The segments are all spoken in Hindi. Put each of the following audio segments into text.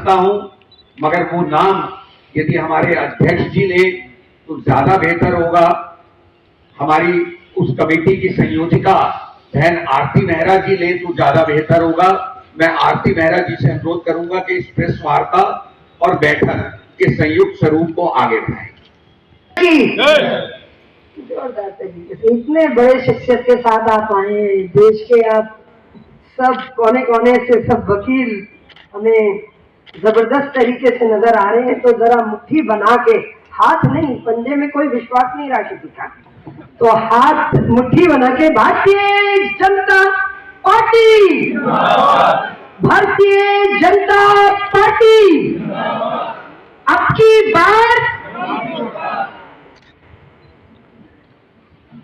सकता हूं, मगर वो नाम यदि हमारे अध्यक्ष जी ले तो ज्यादा बेहतर होगा। हमारी उस कमेटी की संयोजिका बहन आरती मेहरा जी ले तो ज्यादा बेहतर होगा। मैं आरती मेहरा जी से अनुरोध करूंगा कि इस प्रेस वार्ता और बैठक के संयुक्त स्वरूप को आगे बढ़ाएं। इतने बड़े शख्सियत के साथ आप आए, देश के आप सब कोने कोने से सब वकील हमें जबरदस्त तरीके से नजर आ रहे हैं, तो जरा मुट्ठी बना के, हाथ नहीं, पंजे में कोई विश्वास नहीं रहा किसी का, तो हाथ मुट्ठी बना के भारतीय जनता पार्टी, भारतीय जनता पार्टी अब की बार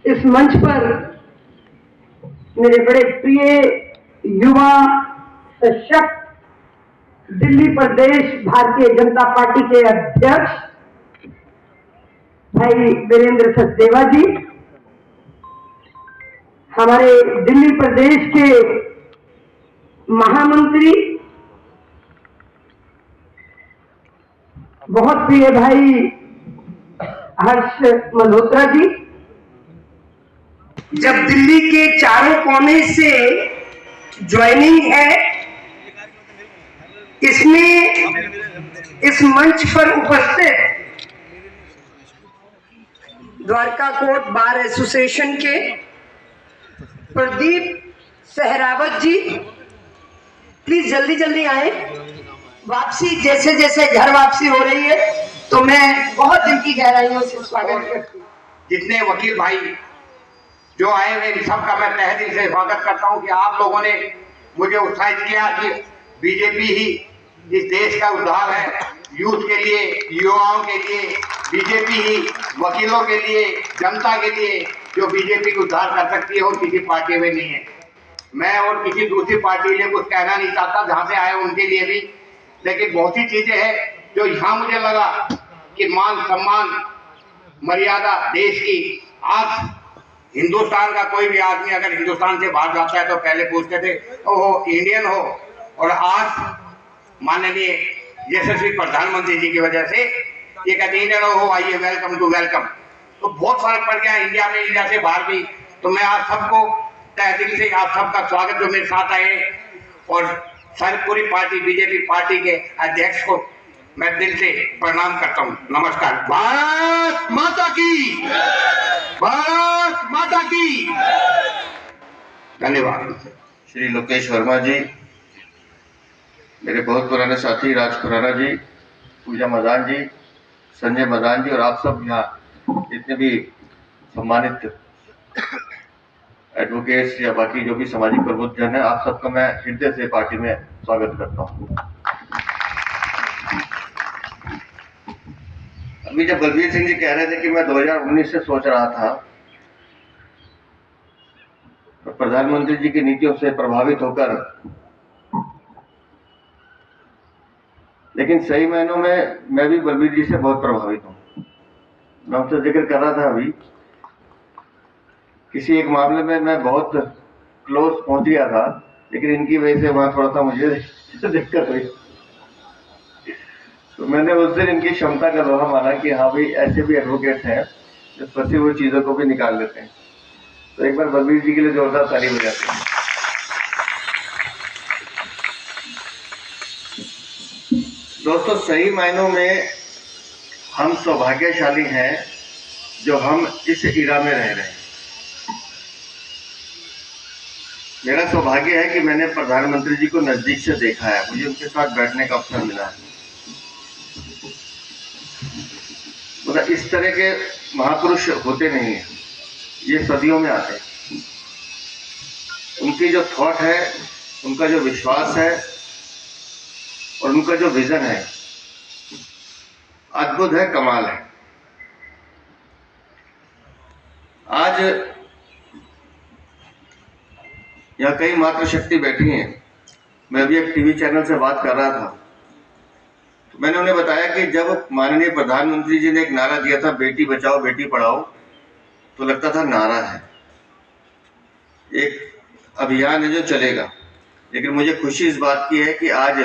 इस मंच पर मेरे बड़े प्रिय युवा सशक्त दिल्ली प्रदेश भारतीय जनता पार्टी के अध्यक्ष भाई वीरेंद्र सचदेवा जी, हमारे दिल्ली प्रदेश के महामंत्री बहुत प्रिय भाई हर्ष मल्होत्रा जी, जब दिल्ली के चारों कोने से ज्वाइनिंग है, इसमें इस मंच पर उपस्थित द्वारका कोर्ट बार एसोसिएशन के प्रदीप सहरावत जी, प्लीज जल्दी जल्दी आए। वापसी जैसे जैसे घर वापसी हो रही है, तो मैं बहुत दिल की गहराइयों से स्वागत करती हूँ। जितने वकील भाई जो आए हुए सबका मैं तहे दिल से स्वागत करता हूं कि आप लोगों ने मुझे उत्साहित किया कि बीजेपी ही इस देश का उद्धार है। यूथ के लिए, युवाओं के लिए बीजेपी ही, वकीलों के लिए, जनता के लिए जो बीजेपी को उद्धार कर सकती है और किसी पार्टी में नहीं है। मैं और किसी दूसरी पार्टी के लिए कुछ कहना नहीं चाहता, जहां से आए उनके लिए भी, लेकिन बहुत सी चीजें हैं जो यहाँ मुझे लगा कि मान सम्मान मर्यादा देश की, आज हिंदुस्तान का कोई भी आदमी अगर हिंदुस्तान से बाहर जाता है तो पहले पूछते थे ओहो इंडियन हो, और आज माननीय यशस्वी प्रधानमंत्री जी की वजह से ये कहते इंडियन हो, आइए वेलकम टू वेलकम। तो बहुत फर्क पड़ गया इंडिया में, इंडिया से बाहर भी। तो मैं आप सबको तहे दिल से आप सबका स्वागत, जो मेरे साथ आए, और सारी पूरी पार्टी बीजेपी पार्टी के अध्यक्ष को मैं दिल से प्रणाम करता हूँ। नमस्कार। भारत माता की, भारत माता की। धन्यवाद। श्री लोकेश वर्मा जी, मेरे बहुत पुराने साथी राज खुराना जी, पूजा मदान जी, संजय मदान जी, और आप सब यहाँ जितने भी सम्मानित एडवोकेट्स या बाकी जो भी सामाजिक प्रबुद्ध जन है, आप सबका मैं हृदय से पार्टी में स्वागत करता हूँ। अभी जब बलबीर सिंह जी कह रहे थे कि मैं 2019 से सोच रहा था, तो प्रधानमंत्री जी की नीतियों से प्रभावित होकर, लेकिन सही मायनों में मैं भी बलबीर जी से बहुत प्रभावित हूँ। मैं उनसे जिक्र कर रहा था अभी, किसी एक मामले में मैं बहुत क्लोज पहुंच गया था, लेकिन इनकी वजह से वहां थोड़ा सा मुझे दिक्कत हुई। तो मैंने उस दिन इनकी क्षमता का लोहा माना कि हाँ भाई, ऐसे भी एडवोकेट हैं जो फंसी हुई चीजों को भी निकाल लेते हैं। तो एक बार बलबीर जी के लिए जोरदार ताली हो जाती है। दोस्तों, सही मायनों में हम सौभाग्यशाली हैं जो हम इस इरा में रह रहे हैं। मेरा सौभाग्य है कि मैंने प्रधानमंत्री जी को नजदीक से देखा है, मुझे उनके साथ बैठने का अवसर मिला है। मतलब इस तरह के महापुरुष होते नहीं हैं, ये सदियों में आते हैं। उनकी जो थॉट है, उनका जो विश्वास है और उनका जो विजन है, अद्भुत है, कमाल है। आज यहाँ कई मातृशक्ति बैठी हैं। मैं अभी एक टीवी चैनल से बात कर रहा था, तो मैंने उन्हें बताया कि जब माननीय प्रधानमंत्री जी ने एक नारा दिया था, बेटी बचाओ बेटी पढ़ाओ, तो लगता था नारा है, एक अभियान है जो चलेगा। लेकिन मुझे खुशी इस बात की है कि आज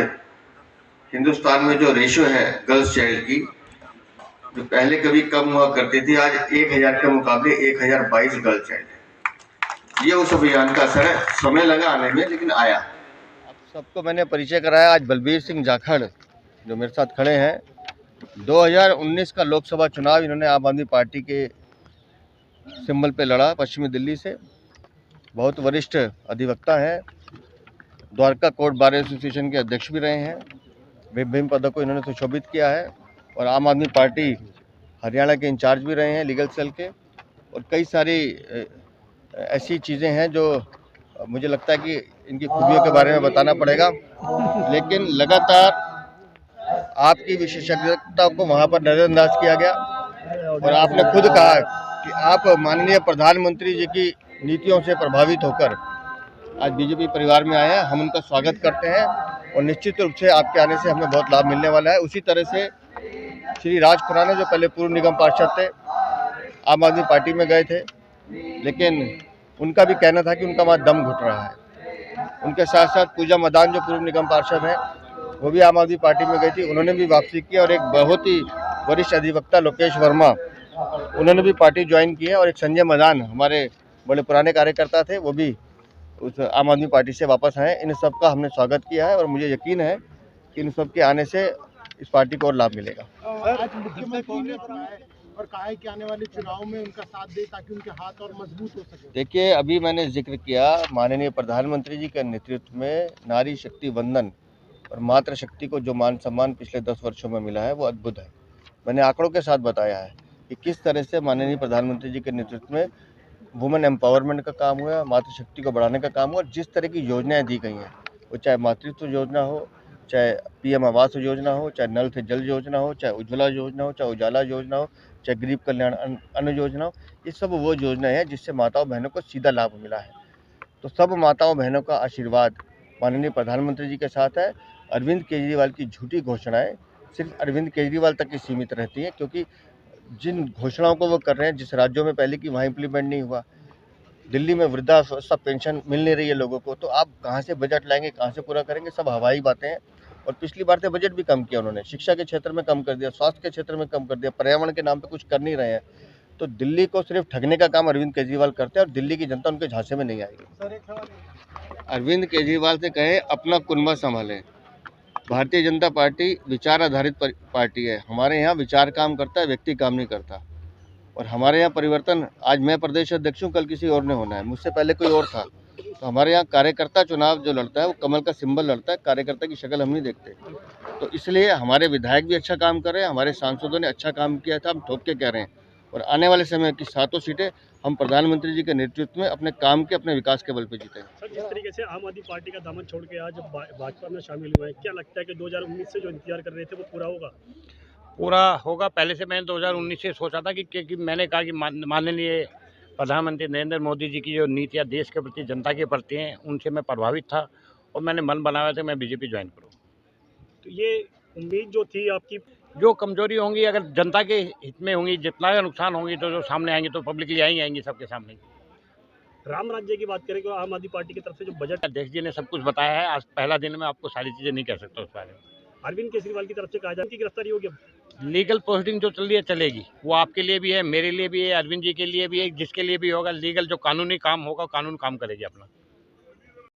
हिंदुस्तान में जो रेशो है गर्ल्स चाइल्ड की, जो पहले कभी कम हुआ करती थी, आज 1000 के मुकाबले 1022 गर्ल चाइल्ड है। ये उस अभियान का असर है। समय लगा आने में, लेकिन आया। आप सबको मैंने परिचय कराया। आज बलबीर सिंह जाखड़ जो मेरे साथ खड़े हैं, 2019 का लोकसभा चुनाव इन्होंने आम आदमी पार्टी के सिंबल पे लड़ा, पश्चिमी दिल्ली से। बहुत वरिष्ठ अधिवक्ता हैं, द्वारका कोर्ट बार एसोसिएशन के अध्यक्ष भी रहे हैं, विभिन्न पदों को इन्होंने सुशोभित किया है और आम आदमी पार्टी हरियाणा के इंचार्ज भी रहे हैं लीगल सेल के। और कई सारी ऐसी चीज़ें हैं जो मुझे लगता है कि इनकी खूबियों के बारे में बताना पड़ेगा, लेकिन लगातार आपकी विशेषज्ञता को वहाँ पर नज़रअंदाज किया गया। और आपने खुद कहा कि आप माननीय प्रधानमंत्री जी की नीतियों से प्रभावित होकर आज बीजेपी परिवार में आए हैं। हम उनका स्वागत करते हैं और निश्चित रूप से आपके आने से हमें बहुत लाभ मिलने वाला है। उसी तरह से श्री राज खुराना जो पहले पूर्व निगम पार्षद थे, आम आदमी पार्टी में गए थे, लेकिन उनका भी कहना था कि उनका वहाँ दम घुट रहा है। उनके साथ साथ पूजा मदान जो पूर्व निगम पार्षद हैं, वो भी आम आदमी पार्टी में गई थी, उन्होंने भी वापसी की। और एक बहुत ही वरिष्ठ अधिवक्ता लोकेश वर्मा, उन्होंने भी पार्टी ज्वाइन की है। और एक संजय मदान हमारे बड़े पुराने कार्यकर्ता थे, वो भी उस आम आदमी पार्टी से वापस आए। इन सब का हमने स्वागत किया है और मुझे यकीन है कि इन सब के आने से इस पार्टी को और लाभ मिलेगा। आज मुख्यमंत्री ने और कहा है कि आने वाले चुनाव में उनका साथ दे ताकि उनके हाथ और मजबूत हो सके। देखिए, अभी मैंने जिक्र किया, माननीय प्रधानमंत्री जी के नेतृत्व में नारी शक्ति वंदन और मातृ शक्ति को जो मान सम्मान पिछले 10 वर्षों में मिला है वो अद्भुत है। मैंने आंकड़ों के साथ बताया है कि किस तरह से माननीय प्रधानमंत्री जी के नेतृत्व में वुमेन एम्पावरमेंट का काम हुआ, मातृशक्ति को बढ़ाने का काम हुआ। और जिस तरह की योजनाएं दी गई हैं, वो चाहे मातृत्व योजना हो, चाहे पीएम आवास योजना हो, चाहे नल से जल योजना हो, चाहे उज्ज्वला योजना हो, चाहे उजाला योजना हो, चाहे गरीब कल्याण अन्न योजना हो, ये सब वो योजनाएं हैं जिससे माताओं बहनों को सीधा लाभ मिला है। तो सब माताओं बहनों का आशीर्वाद माननीय प्रधानमंत्री जी के साथ है। अरविंद केजरीवाल की झूठी घोषणाएं सिर्फ अरविंद केजरीवाल तक ही सीमित रहती हैं, क्योंकि जिन घोषणाओं को वो कर रहे हैं, जिस राज्यों में पहले की वहाँ इम्प्लीमेंट नहीं हुआ, दिल्ली में वृद्धावस्था पेंशन मिल नहीं रही है लोगों को, तो आप कहाँ से बजट लाएंगे, कहाँ से पूरा करेंगे? सब हवाई बातें हैं। और पिछली बार तो बजट भी कम किया उन्होंने, शिक्षा के क्षेत्र में कम कर दिया, स्वास्थ्य के क्षेत्र में कम कर दिया, पर्यावरण के नाम पे कुछ कर नहीं रहे हैं। तो दिल्ली को सिर्फ ठगने का काम अरविंद केजरीवाल करते हैं और दिल्ली की जनता उनके झांसे में नहीं आएगी। अरविंद केजरीवाल से कहें अपना कुनबा संभालें। भारतीय जनता पार्टी विचार आधारित पार्टी है। हमारे यहाँ विचार काम करता है, व्यक्ति काम नहीं करता। और हमारे यहाँ परिवर्तन, आज मैं प्रदेश अध्यक्ष हूँ, कल किसी और ने होना है, मुझसे पहले कोई और था। तो हमारे यहाँ कार्यकर्ता चुनाव जो लड़ता है वो कमल का सिंबल लड़ता है, कार्यकर्ता की शक्ल हम नहीं देखते। तो इसलिए हमारे विधायक भी अच्छा काम कर रहे हैं, हमारे सांसदों ने अच्छा काम किया था, हम ठोक के कह रहे हैं। और आने वाले समय की 7 सीटें हम प्रधानमंत्री जी के नेतृत्व में अपने काम के, अपने विकास के बल पर जीते हैं। सर, जिस तरीके से आम आदमी पार्टी का दामन छोड़ के आज भाजपा में शामिल हुए हैं, क्या लगता है कि 2019 से जो इंतजार कर रहे थे वो पूरा होगा? पूरा होगा। पहले से मैंने 2019 से सोचा था कि मैंने कहा कि माननीय प्रधानमंत्री नरेंद्र मोदी जी की जो नीतियाँ देश के प्रति, जनता के प्रति हैं, उनसे मैं प्रभावित था और मैंने मन बनाया था मैं बीजेपी ज्वाइन करूँ। तो ये उम्मीद जो थी आपकी, जो कमजोरी होंगी अगर जनता के हित में होंगी, जितना का नुकसान होंगी तो जो सामने आएंगे तो पब्लिकली आएंगी सबके सामने। राम राज्य की बात करें तो आम आदमी पार्टी की तरफ से जो बजट, अध्यक्ष जी ने सब कुछ बताया है। आज पहला दिन में आपको सारी चीज़ें नहीं कह सकता उस बारे में। अरविंद केजरीवाल की तरफ से कहा जाए कि गिरफ्तारी होगी। लीगल प्रोसीडिंग जो चल रही है चलेगी, वो आपके लिए भी है, मेरे लिए भी है, अरविंद जी के लिए भी है, जिसके लिए भी होगा। लीगल जो कानूनी काम होगा कानून काम करेगी अपना।